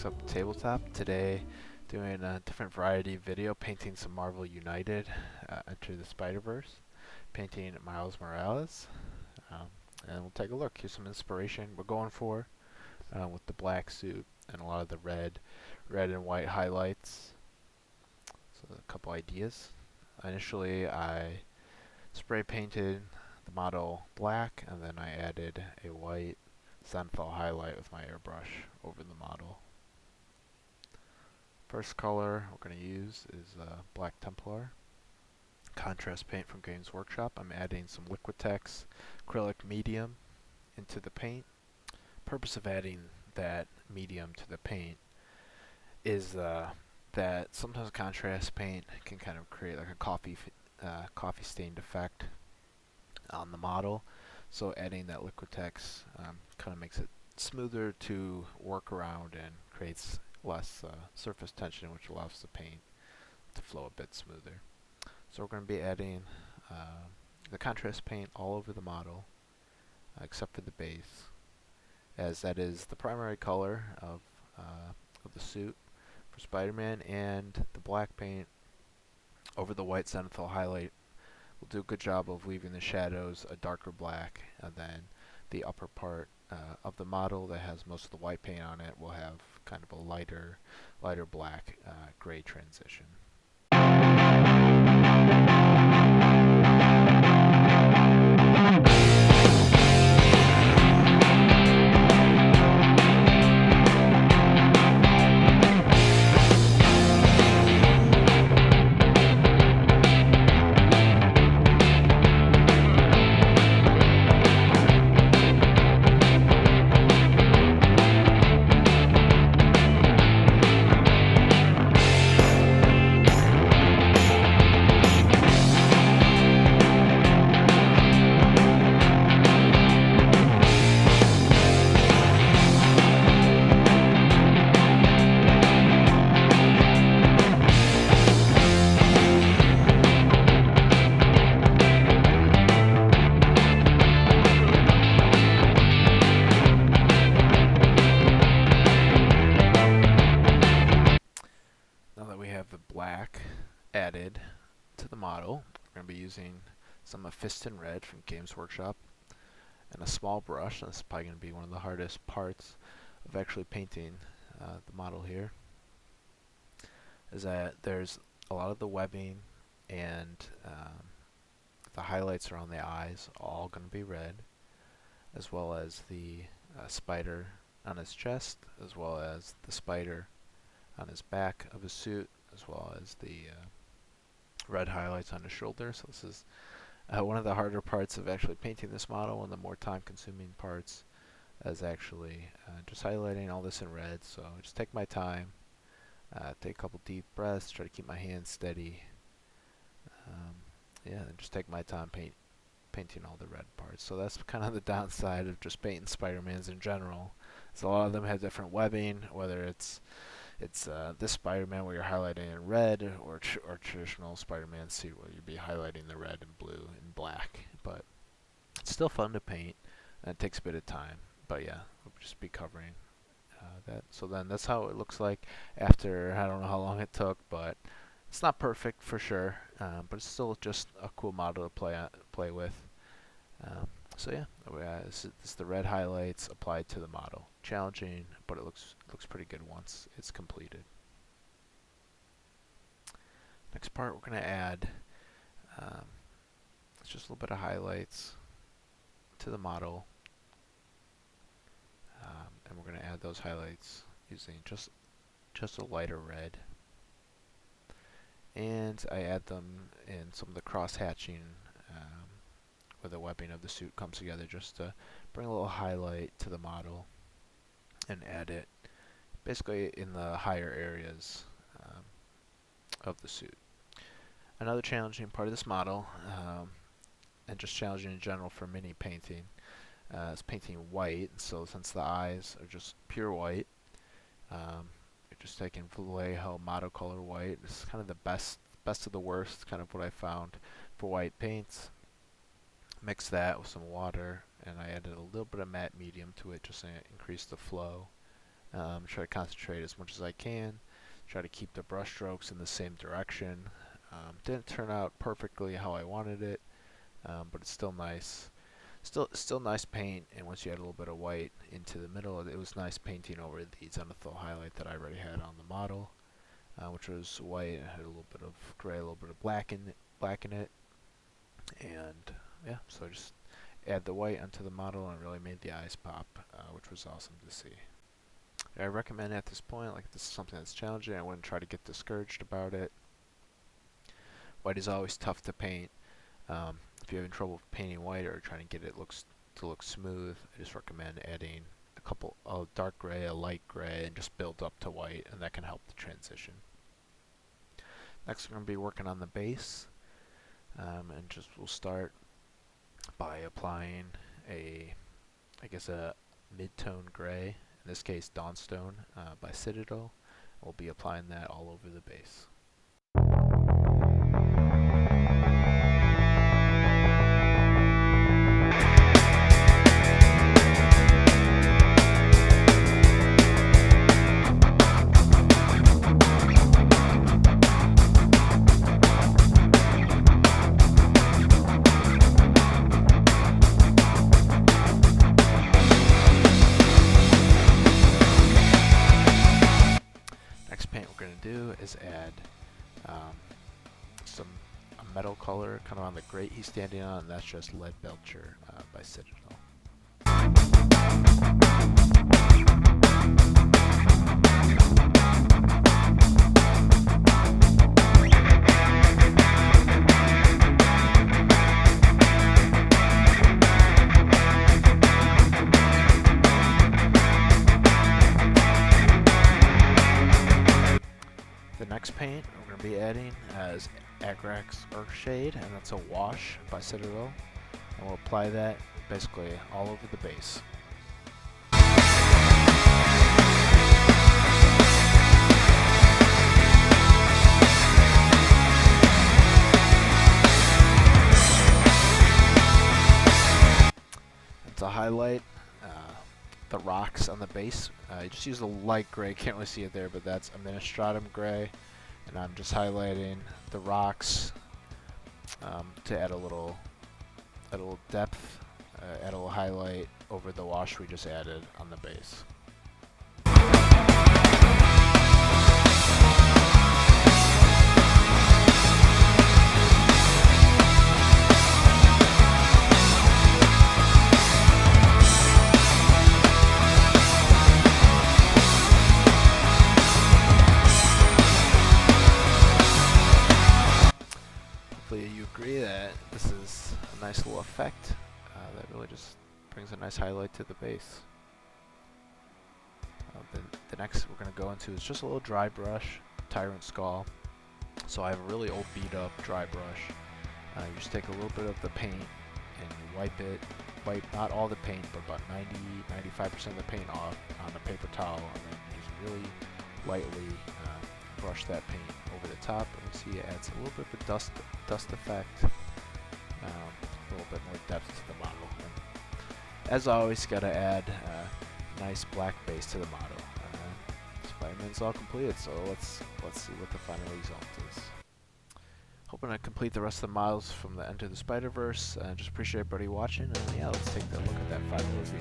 Picks Up Tabletop. Today, doing a different variety video, painting some Marvel United, Enter the Spider-Verse, painting Miles Morales, um, and we'll take a look. Here's some inspiration we're going for with the black suit and a lot of the red and white highlights. So a couple ideas. Initially, I spray painted the model black, and then I added a white Zenthal highlight with my airbrush over the model. First color we're going to use is Black Templar. Contrast paint from Games Workshop. I'm adding some Liquitex acrylic medium into the paint. Purpose of adding that medium to the paint is that sometimes contrast paint can kind of create like a coffee stained effect on the model. So adding that Liquitex kind of makes it smoother to work around and creates less surface tension, which allows the paint to flow a bit smoother. So we're going to be adding the contrast paint all over the model, except for the base, as that is the primary color of the suit for Spider-Man, and the black paint over the white zenithal highlight will do a good job of leaving the shadows a darker black, and then the upper part of the model that has most of the white paint on it will have kind of a lighter black gray transition. Now that we have the black added to the model, we're going to be using some Fiston Red from Games Workshop and a small brush. This is probably going to be one of the hardest parts of actually painting the model here, is that there's a lot of the webbing and the highlights around the eyes all going to be red, as well as the spider on his chest, as well as the spider on his back of his suit, as well as the red highlights on his shoulder. So this is one of the harder parts of actually painting this model, one of the more time-consuming parts, is actually just highlighting all this in red. So just take my time, take a couple deep breaths, try to keep my hands steady. And just take my time painting all the red parts. So that's kind of the downside of just painting Spider-Mans in general. So a lot of them have different webbing, whether it's this Spider-Man where you're highlighting in red, or traditional Spider-Man suit where you'd be highlighting the red and blue and black. But it's still fun to paint, and it takes a bit of time. But yeah, we'll just be covering that. So then that's how it looks like after, I don't know how long it took, but it's not perfect for sure, but it's still just a cool model to play with. So yeah, this is the red highlights applied to the model. Challenging, but it looks pretty good once it's completed. Next part, we're going to add just a little bit of highlights to the model, and we're going to add those highlights using just a lighter red. And I add them in some of the cross-hatching where the webbing of the suit comes together, just to bring a little highlight to the model and add it basically in the higher areas of the suit. Another challenging part of this model, and just challenging in general for mini painting, is painting white. So since the eyes are just pure white, you're just taking Vallejo monocolor white. This is kind of the best of the worst, kind of what I found for white paints. Mix that with some water, and I added a little bit of matte medium to it just to increase the flow Try to concentrate as much as I can. Try to keep the brush strokes in the same direction. Didn't turn out perfectly how I wanted it, but it's still nice. Still nice paint, and once you add a little bit of white into the middle, it was nice painting over the zenithal highlight that I already had on the model, which was white. It had a little bit of gray, a little bit of black in it, and yeah, so I just add the white onto the model and it really made the eyes pop, which was awesome to see. I recommend at this point, like this is something that's challenging, I wouldn't try to get discouraged about it. White is always tough to paint. If you're having trouble painting white or trying to get it to look smooth, I just recommend adding a dark gray, a light gray, and just build up to white, and that can help the transition. Next, we're going to be working on the base, and we'll start by applying a mid-tone gray, in this case Dawnstone by Citadel. We'll be applying that all over the base. Is add a metal color kind of on the grate he's standing on, and that's just Lead Belcher by Citadel. The next paint we're going to be adding is Agrax Earthshade, and that's a wash by Citadel, and we'll apply that basically all over the base. And to highlight the rocks on the base, you just use a light gray. Can't really see it there, but that's Administratum gray, and I'm just highlighting the rocks to add a little depth, add a little highlight over the wash we just added on the base. You agree that this is a nice little effect that really just brings a nice highlight to the base. The next we're going to go into is just a little dry brush, Tyrant Skull. So I have a really old beat up dry brush. You just take a little bit of the paint and you wipe not all the paint, but about 90-95% of the paint off on a paper towel, and then just really lightly brush that paint over the top, and you see it adds a little bit of a dust effect, a little bit more depth to the model. And as always, gotta add a nice black base to the model. Spiderman's all completed, so let's see what the final result is. Hoping to complete the rest of the models from the Enter the Spider-Verse. Just appreciate everybody watching, and yeah, let's take a look at that final review.